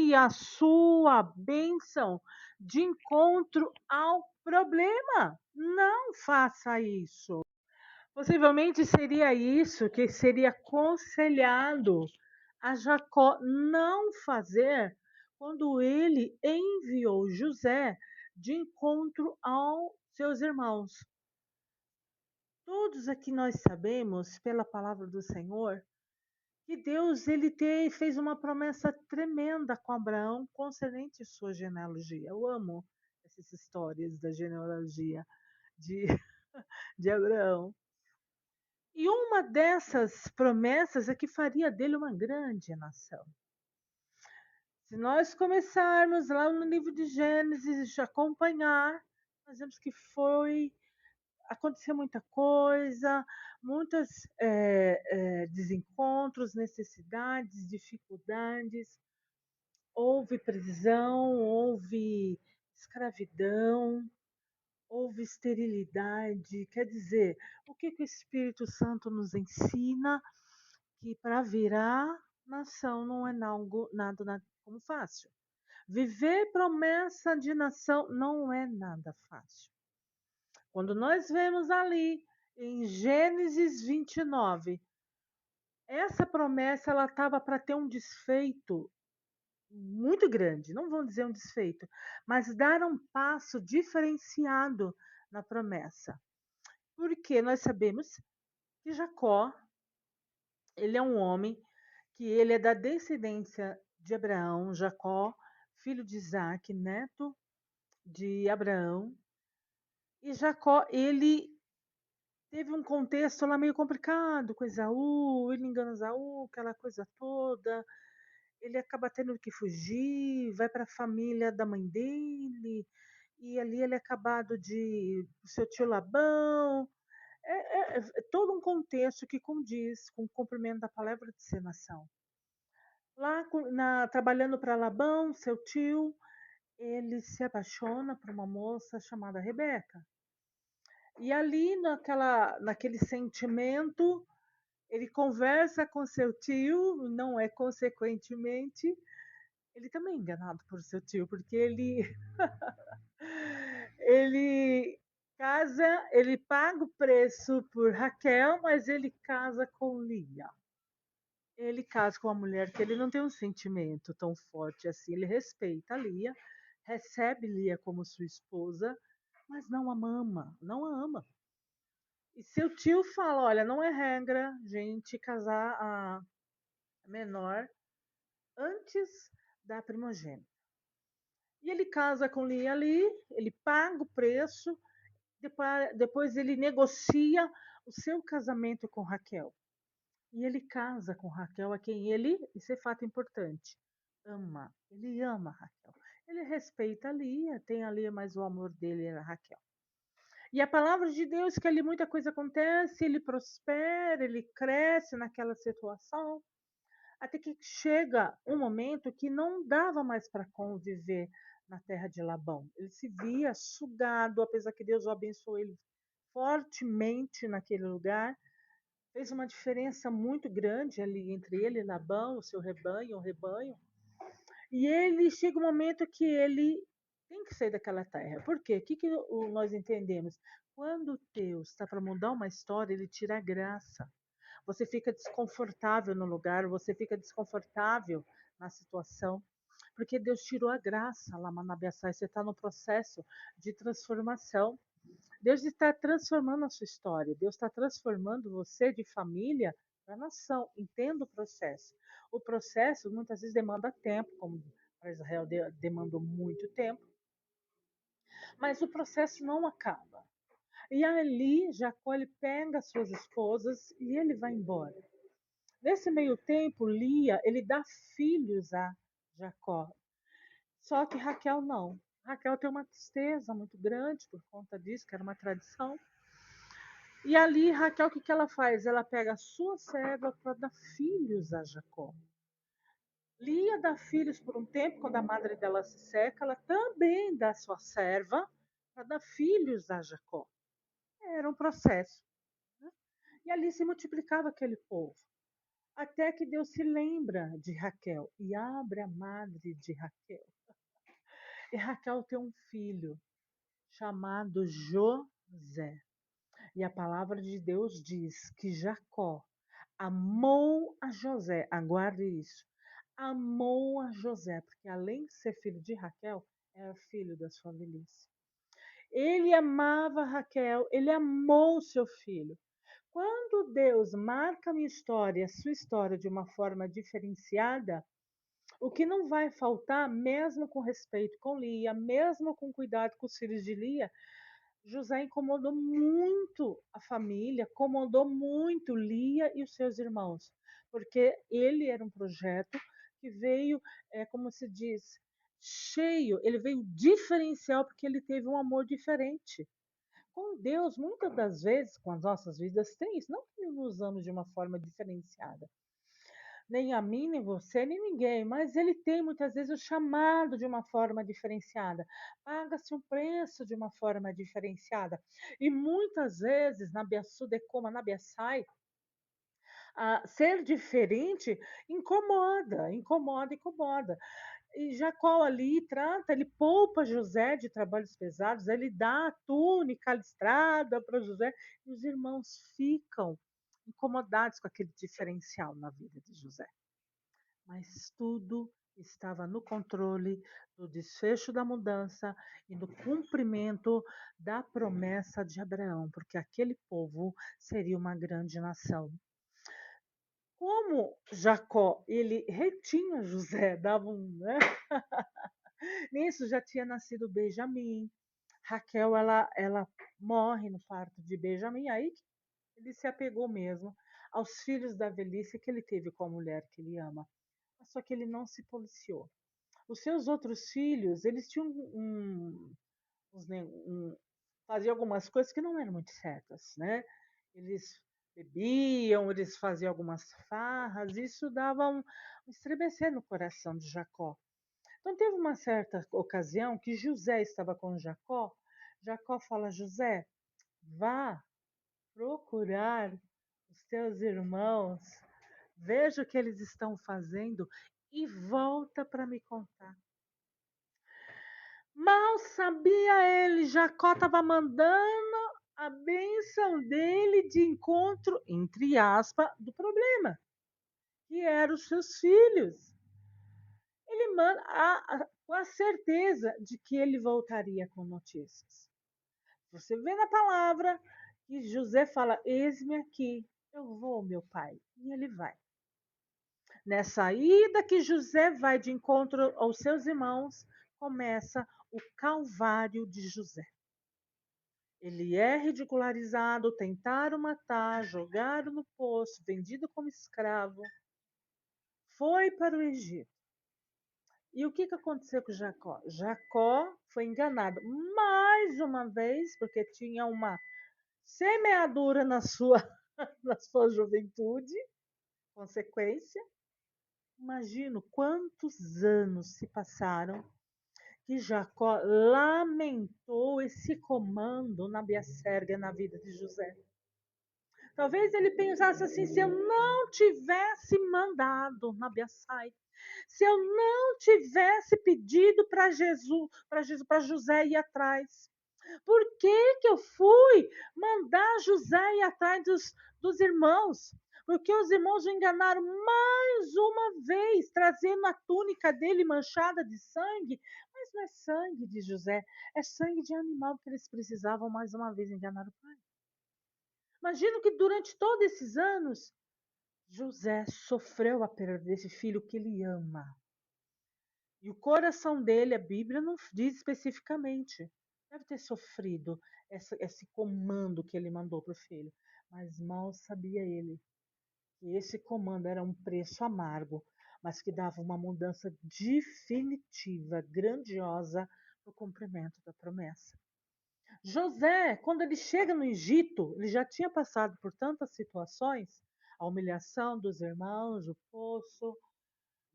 envie a sua bênção de encontro ao problema. Não faça isso. Possivelmente seria isso que seria aconselhado a Jacó não fazer quando ele enviou José de encontro aos seus irmãos. Todos aqui nós sabemos, pela palavra do Senhor, que Deus fez uma promessa tremenda com Abraão concernente sua genealogia. Eu amo essas histórias da genealogia de, de Abraão. E uma dessas promessas é que faria dele uma grande nação. Se nós começarmos lá no livro de Gênesis, acompanhar, nós vemos que aconteceu muita coisa, muitos desencontros, necessidades, dificuldades. Houve prisão, houve escravidão, houve esterilidade. Quer dizer, o que o Espírito Santo nos ensina? Que para virar nação não é nada como fácil. Viver promessa de nação não é nada fácil. Quando nós vemos ali em Gênesis 29, essa promessa ela estava para ter um desfeito muito grande, não vou dizer um desfeito, mas dar um passo diferenciado na promessa. Porque nós sabemos que Jacó, ele é um homem que ele é da descendência de Abraão, Jacó, filho de Isaac, neto de Abraão. E Jacó, ele teve um contexto lá meio complicado com Esaú, ele engana Esaú, aquela coisa toda. Ele acaba tendo que fugir, vai para a família da mãe dele, e ali ele é acabado de o seu tio Labão. É todo um contexto que condiz com o cumprimento da palavra de ser nação. Lá, trabalhando para Labão, seu tio, ele se apaixona por uma moça chamada Rebeca. E ali, naquele sentimento, ele conversa com seu tio, não é consequentemente, ele também é enganado por seu tio, porque ele casa, ele paga o preço por Raquel, mas ele casa com Lia. Ele casa com uma mulher que ele não tem um sentimento tão forte assim. Ele respeita a Lia, recebe Lia como sua esposa, mas não a ama, não a ama. E seu tio fala, olha, não é regra gente casar a menor antes da primogênita. E ele casa com Lia ali, ele paga o preço, depois ele negocia o seu casamento com Raquel. E ele casa com Raquel, a quem ele, isso é fato importante, ama. Ele ama Raquel. Ele respeita a Lia, tem a Lia, mas o amor dele era Raquel. E a palavra de Deus que ali muita coisa acontece, ele prospera, ele cresce naquela situação, até que chega um momento que não dava mais para conviver na terra de Labão. Ele se via sugado, apesar que Deus o abençoou ele fortemente naquele lugar. Fez uma diferença muito grande ali entre ele e Labão, o seu rebanho, o rebanho. E ele chega um momento que ele tem que sair daquela terra. Por quê? O que nós entendemos? Quando Deus está para mudar uma história, ele tira a graça. Você fica desconfortável no lugar, você fica desconfortável na situação, porque Deus tirou a graça lá, Manabiaçai. Você está no processo de transformação. Deus está transformando a sua história. Deus está transformando você de família para nação. Entenda o processo. O processo muitas vezes demanda tempo, como para Israel demandou muito tempo, mas o processo não acaba. E ali, Jacó ele pega as suas esposas e ele vai embora. Nesse meio tempo, Lia ele dá filhos a Jacó. Só que Raquel não. Raquel tem uma tristeza muito grande por conta disso, que era uma tradição. E ali, Raquel, o que ela faz? Ela pega a sua serva para dar filhos a Jacó. Lia dá filhos por um tempo, quando a madre dela se seca, ela também dá sua serva para dar filhos a Jacó. Era um processo. Né? E ali se multiplicava aquele povo. Até que Deus se lembra de Raquel e abre a madre de Raquel. E Raquel tem um filho chamado José. E a palavra de Deus diz que Jacó amou a José. Aguarde isso. Amou a José, porque além de ser filho de Raquel, era filho da sua velhice. Ele amava Raquel, ele amou seu filho. Quando Deus marca a minha história, a sua história de uma forma diferenciada, o que não vai faltar, mesmo com respeito com Lia, mesmo com cuidado com os filhos de Lia, José incomodou muito a família, incomodou muito Lia e os seus irmãos, porque ele era um projeto que veio, como se diz, cheio, ele veio diferencial porque ele teve um amor diferente. Com Deus, muitas das vezes, com as nossas vidas, tem isso, não que ele nos ama de uma forma diferenciada, nem a mim, nem você, nem ninguém, mas ele tem muitas vezes o chamado de uma forma diferenciada, paga-se um preço de uma forma diferenciada. E muitas vezes, na Biasudecoma, na Biasai, ser diferente incomoda, incomoda, incomoda. E Jacó ali trata, ele poupa José de trabalhos pesados, ele dá a túnica listrada para José, e os irmãos ficam incomodados com aquele diferencial na vida de José. Mas tudo estava no controle do desfecho da mudança e do cumprimento da promessa de Abraão, porque aquele povo seria uma grande nação. Como Jacó, ele retinha José, dava um, né? Nisso já tinha nascido Benjamim. Raquel, ela morre no parto de Benjamim, aí ele se apegou mesmo aos filhos da velhice que ele teve com a mulher que ele ama. Só que ele não se policiou. Os seus outros filhos, eles tinham faziam algumas coisas que não eram muito certas, né? Eles bebiam, eles faziam algumas farras, isso dava um estremecer no coração de Jacó. Então teve uma certa ocasião que José estava com Jacó. Jacó fala: José, vá procurar os teus irmãos, veja o que eles estão fazendo e volta para me contar. Mal sabia ele, Jacó estava mandando a bênção dele de encontro, entre aspas, do problema, que eram os seus filhos. Ele manda com a certeza de que ele voltaria com notícias. Você vê na palavra que José fala: Eis-me aqui, eu vou, meu pai. E ele vai. Nessa ida que José vai de encontro aos seus irmãos, começa o calvário de José. Ele é ridicularizado, tentaram matar, jogaram no poço, vendido como escravo, foi para o Egito. E o que aconteceu com Jacó? Jacó foi enganado mais uma vez, porque tinha uma semeadura na sua, na sua juventude, consequência. Imagino quantos anos se passaram que Jacó lamentou esse comando na Biacerga, na vida de José. Talvez ele pensasse assim: se eu não tivesse mandado na Biaçai, se eu não tivesse pedido para para José ir atrás, por que eu fui mandar José ir atrás dos irmãos? Porque os irmãos o enganaram mais uma vez, trazendo a túnica dele manchada de sangue. Mas não é sangue de José, é sangue de animal que eles precisavam mais uma vez enganar o pai. Imagino que durante todos esses anos, José sofreu a perda desse filho que ele ama. E o coração dele, a Bíblia não diz especificamente, deve ter sofrido esse comando que ele mandou para o filho. Mas mal sabia ele que esse comando era um preço amargo, mas que dava uma mudança definitiva, grandiosa, para o cumprimento da promessa. José, quando ele chega no Egito, ele já tinha passado por tantas situações, a humilhação dos irmãos, o poço,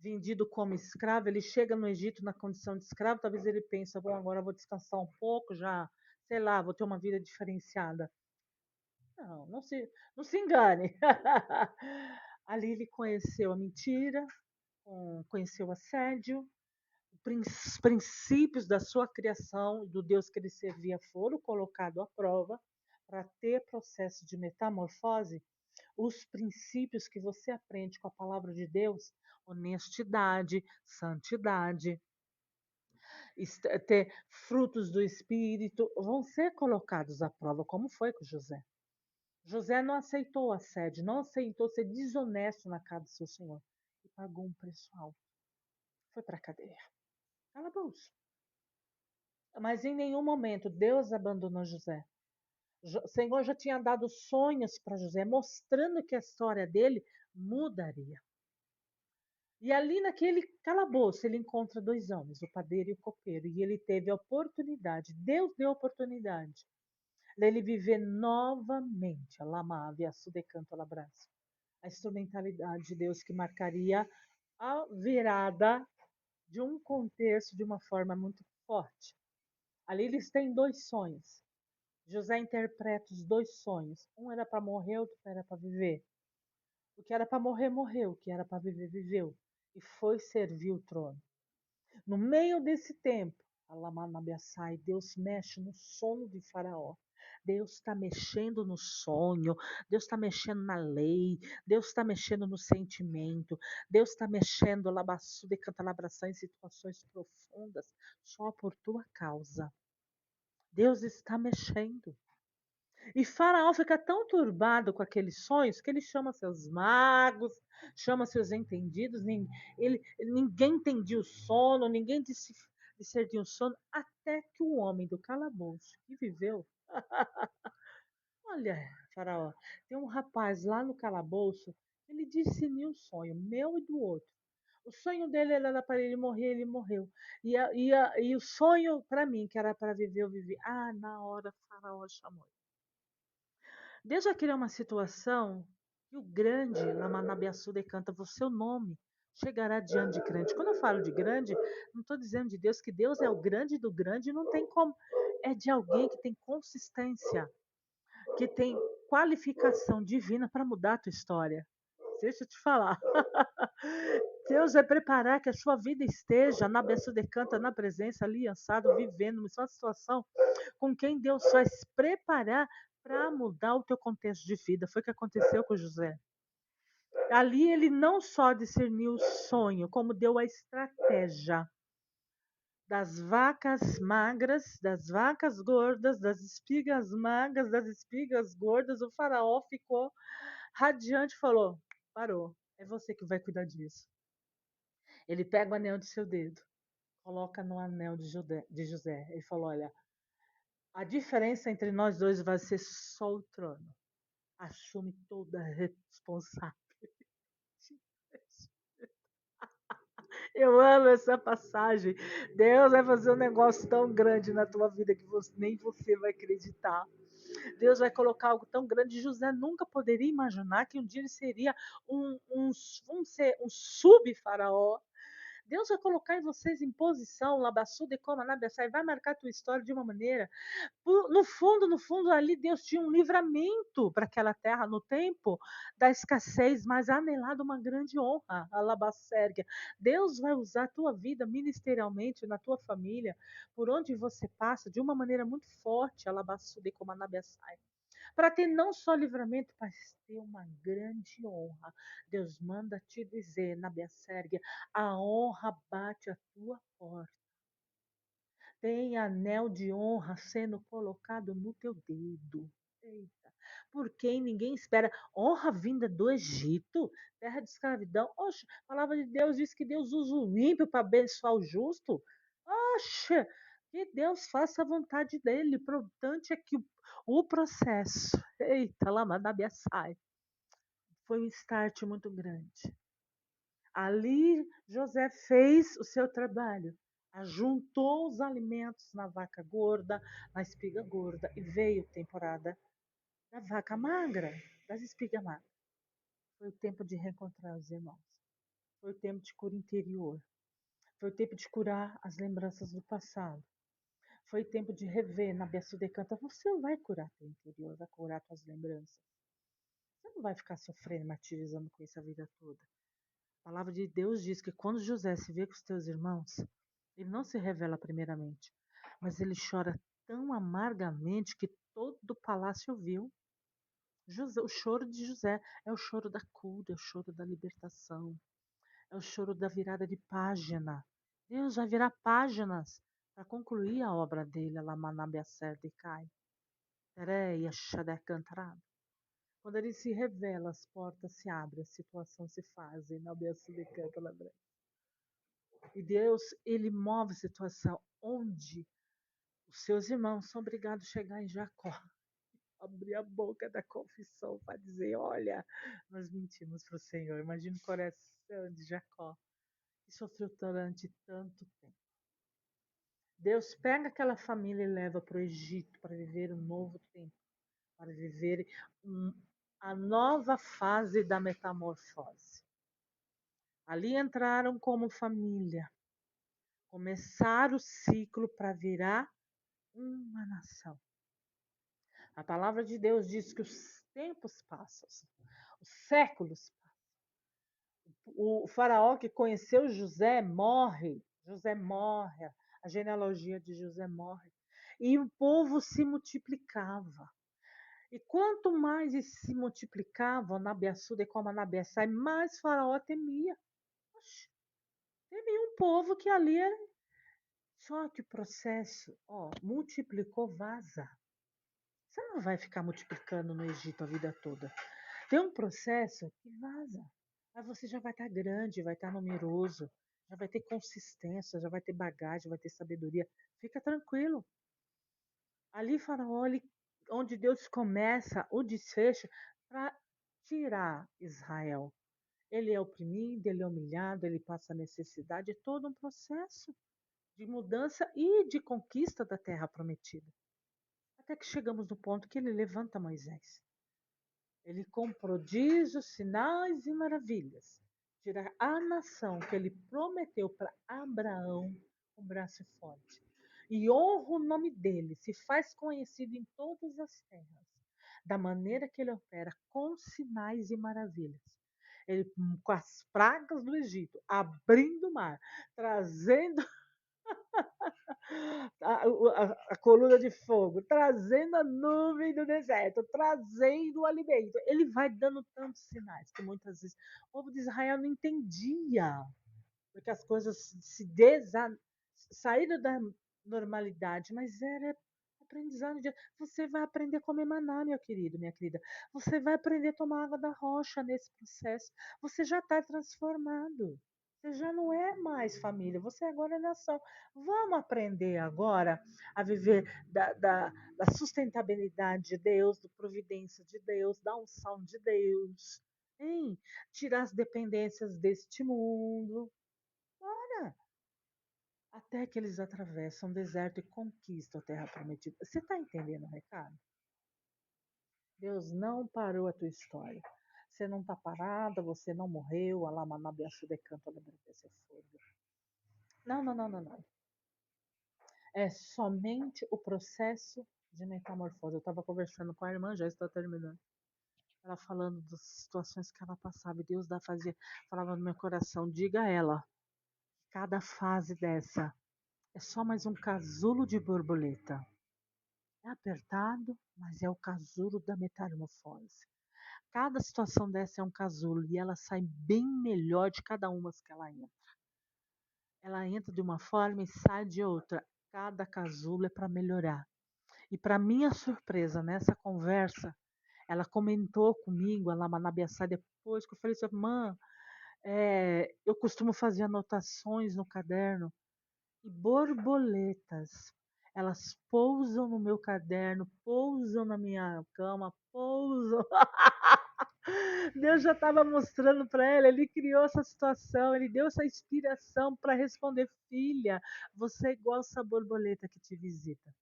vendido como escravo, ele chega no Egito na condição de escravo, talvez ele pense: bom, agora eu vou descansar um pouco, já, sei lá, vou ter uma vida diferenciada. Não, não se engane. Ali ele conheceu a mentira, conheceu o assédio, os princípios da sua criação, do Deus que ele servia, foram colocados à prova para ter processo de metamorfose. Os princípios que você aprende com a palavra de Deus, honestidade, santidade, ter frutos do Espírito, vão ser colocados à prova, como foi com José. José não aceitou o assédio, não aceitou ser desonesto na casa do seu senhor e pagou um preço alto. Foi para a cadeia. Calabouço. Mas em nenhum momento Deus abandonou José. O Senhor já tinha dado sonhos para José, mostrando que a história dele mudaria. E ali naquele calabouço ele encontra dois homens, o padeiro e o copeiro, e ele teve a oportunidade, Deus deu a oportunidade dele viver novamente a Lamave, a Sudecanto Labraço, a instrumentalidade de Deus que marcaria a virada de um contexto de uma forma muito forte. Ali eles têm dois sonhos. José interpreta os dois sonhos. Um era para morrer, outro era para viver. O que era para morrer, morreu. O que era para viver, viveu. E foi servir o trono. No meio desse tempo, Alamanabiaçai, Deus mexe no sono de Faraó. Deus está mexendo no sonho, Deus está mexendo na lei, Deus está mexendo no sentimento, Deus está mexendo labaçu de cantalabração em situações profundas, só por tua causa. Deus está mexendo. E Faraó fica tão turbado com aqueles sonhos que ele chama seus magos, chama seus entendidos. Ninguém entendia o sono, ninguém discernia o sono, até que o homem do calabouço, que viveu. Olha, Faraó, tem um rapaz lá no calabouço, ele discerniu o sonho, meu e do outro. O sonho dele era para ele morrer, ele morreu. E o sonho para mim, que era para viver, eu vivi. Ah, na hora Faraó chamou. Deus já criou uma situação que o grande, Lamanabiaçu decanta, o seu nome chegará diante de grande. Quando eu falo de grande, não estou dizendo de Deus que Deus é o grande do grande, não tem como. É de alguém que tem consistência, que tem qualificação divina para mudar a tua história. Deixa eu te falar. Deus vai preparar que a sua vida esteja na Beçu decanta, na presença, aliançado, vivendo uma situação com quem Deus vai se preparar para mudar o teu contexto de vida. Foi o que aconteceu com José. Ali ele não só discerniu o sonho, como deu a estratégia das vacas magras, das vacas gordas, das espigas magras, das espigas gordas. O faraó ficou radiante e falou: parou, é você que vai cuidar disso. Ele pega o anel de seu dedo, coloca no anel de José. Ele falou: olha, a diferença entre nós dois vai ser só o trono. Assume toda a responsabilidade. Eu amo essa passagem. Deus vai fazer um negócio tão grande na tua vida que nem você vai acreditar. Deus vai colocar algo tão grande. José nunca poderia imaginar que um dia ele seria um sub-faraó. Deus vai colocar em vocês em posição, labassuda e coma e vai marcar a tua história de uma maneira. No fundo, ali Deus tinha um livramento para aquela terra no tempo da escassez, mas anelado uma grande honra, a labacérgia. Deus vai usar a tua vida ministerialmente, na tua família, por onde você passa, de uma maneira muito forte, a labassuda e coma para ter não só livramento, mas ter uma grande honra. Deus manda te dizer, na Sérgia, a honra bate a tua porta. Tem anel de honra sendo colocado no teu dedo. Eita, por quem ninguém espera. Honra vinda do Egito, terra de escravidão. Oxe, a palavra de Deus diz que Deus usa o ímpio para abençoar o justo. Oxe, que Deus faça a vontade dele. O importante é que o processo, eita, sai, foi um start muito grande. Ali José fez o seu trabalho, ajuntou os alimentos na vaca gorda, na espiga gorda, e veio a temporada da vaca magra, das espigas magras. Foi o tempo de reencontrar os irmãos. Foi o tempo de cura interior. Foi o tempo de curar as lembranças do passado. Foi tempo de rever na Beça Decanta. Você vai curar teu interior, vai curar tuas lembranças. não vai ficar sofrendo, martirizando com isso a vida toda. A palavra de Deus diz que quando José se vê com os teus irmãos, ele não se revela primeiramente, mas ele chora tão amargamente que todo o palácio viu. O choro de José é o choro da cura, é o choro da libertação, é o choro da virada de página. Deus vai virar páginas para concluir a obra dele, lá Manabiacer de Cai. Tereia Xadecantarada. Quando ele se revela, as portas se abrem, a situação se faz. E Deus, ele move a situação onde os seus irmãos são obrigados a chegar em Jacó. Abrir a boca da confissão para dizer: olha, nós mentimos para o Senhor. Imagina o coração de Jacó, que sofreu durante tanto tempo. Deus pega aquela família e leva para o Egito para viver um novo tempo, para viver a nova fase da metamorfose. Ali entraram como família, começaram o ciclo para virar uma nação. A palavra de Deus diz que os tempos passam, os séculos passam. O faraó que conheceu José morre, a genealogia de José morre. E o povo se multiplicava. E quanto mais eles se multiplicavam, Anabiaçuda e como Anabiaçai, mais faraó temia. Oxe, temia um povo que ali era... Só que o processo, multiplicou, vaza. Você não vai ficar multiplicando no Egito a vida toda. Tem um processo que vaza. Aí você já vai estar grande, vai estar numeroso, já vai ter consistência, já vai ter bagagem, vai ter sabedoria. Fica tranquilo. Ali, Faraó, onde Deus começa o desfecho para tirar Israel. Ele é oprimido, ele é humilhado, ele passa necessidade, é todo um processo de mudança e de conquista da terra prometida. Até que chegamos no ponto que ele levanta Moisés. Ele com prodígios, sinais e maravilhas, tira a nação que ele prometeu para Abraão com braço forte. E honra o nome dele, se faz conhecido em todas as terras, da maneira que ele opera, com sinais e maravilhas. Ele, com as pragas do Egito, abrindo o mar, trazendo a coluna de fogo, trazendo a nuvem do deserto, trazendo o alimento. Ele vai dando tantos sinais que muitas vezes o povo de Israel não entendia, porque as coisas saíram da normalidade, mas era aprendizado. Você vai aprender a comer maná, meu querido, minha querida. Você vai aprender a tomar água da rocha nesse processo. Você já está transformado. Você já não é mais família, você agora é nação. Vamos aprender agora a viver da sustentabilidade de Deus, da providência de Deus, da unção de Deus. Hein? Tirar as dependências deste mundo. Bora! Até que eles atravessam o deserto e conquistam a terra prometida. Você está entendendo o recado? Deus não parou a tua história. Você não está parada, você não morreu. Alamanabiaçu decanta fogo. Não, não, não, não, não. É somente o processo de metamorfose. Eu estava conversando com a irmã, já estou terminando. Ela falando das situações que ela passava. E Deus falava no meu coração, diga a ela, cada fase dessa é só mais um casulo de borboleta. É apertado, mas é o casulo da metamorfose. Cada situação dessa é um casulo e ela sai bem melhor de cada uma que ela entra. Ela entra de uma forma e sai de outra. Cada casulo é para melhorar. E para minha surpresa, nessa conversa, ela comentou comigo, a Lamanabiaçá, depois que eu falei assim, irmã, eu costumo fazer anotações no caderno e borboletas. Elas pousam no meu caderno, pousam na minha cama, pousam. Deus já estava mostrando para ela, ele criou essa situação, ele deu essa inspiração para responder: filha, você é igual essa borboleta que te visita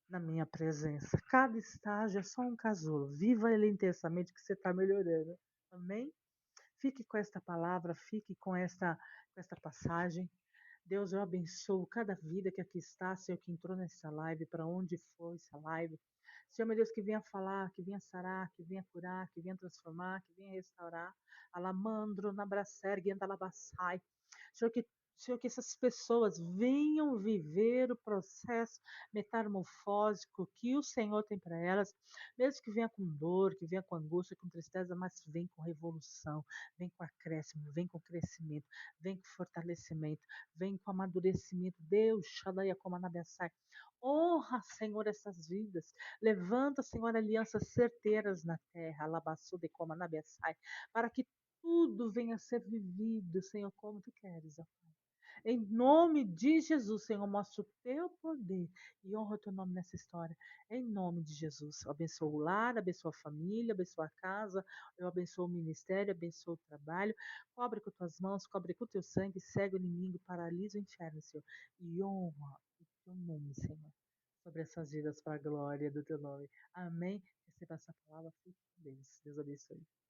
na minha presença. Cada estágio é só um casulo. Viva ele intensamente que você está melhorando. Amém? Fique com esta palavra, fique com esta passagem. Deus, eu abençoo cada vida que aqui está, Senhor, que entrou nessa live, para onde foi essa live. Senhor, meu Deus, que venha falar, que venha sarar, que venha curar, que venha transformar, que venha restaurar. Alamandro, Nabrasergue, Andalabassai. Senhor, que essas pessoas venham viver o processo metamorfósico que o Senhor tem para elas, mesmo que venha com dor, que venha com angústia, com tristeza, mas vem com revolução, vem com acréscimo, vem com crescimento, vem com fortalecimento, vem com amadurecimento. Deus, Shadaya Komanabiasai. Honra, Senhor, essas vidas. Levanta, Senhor, alianças certeiras na terra, Labassude Komanabiasai, para que tudo venha a ser vivido, Senhor, como tu queres, ó Pai. Em nome de Jesus, Senhor, mostra o teu poder e honra o teu nome nessa história. Em nome de Jesus. Eu abençoo o lar, abençoo a família, abençoo a casa, eu abençoo o ministério, abençoo o trabalho. Cobre com tuas mãos, cobre com o teu sangue, segue o inimigo, paralisa o inferno, Senhor. E honra o teu nome, Senhor, sobre essas vidas para a glória do teu nome. Amém. Receba essa palavra, fique com Deus. Deus abençoe.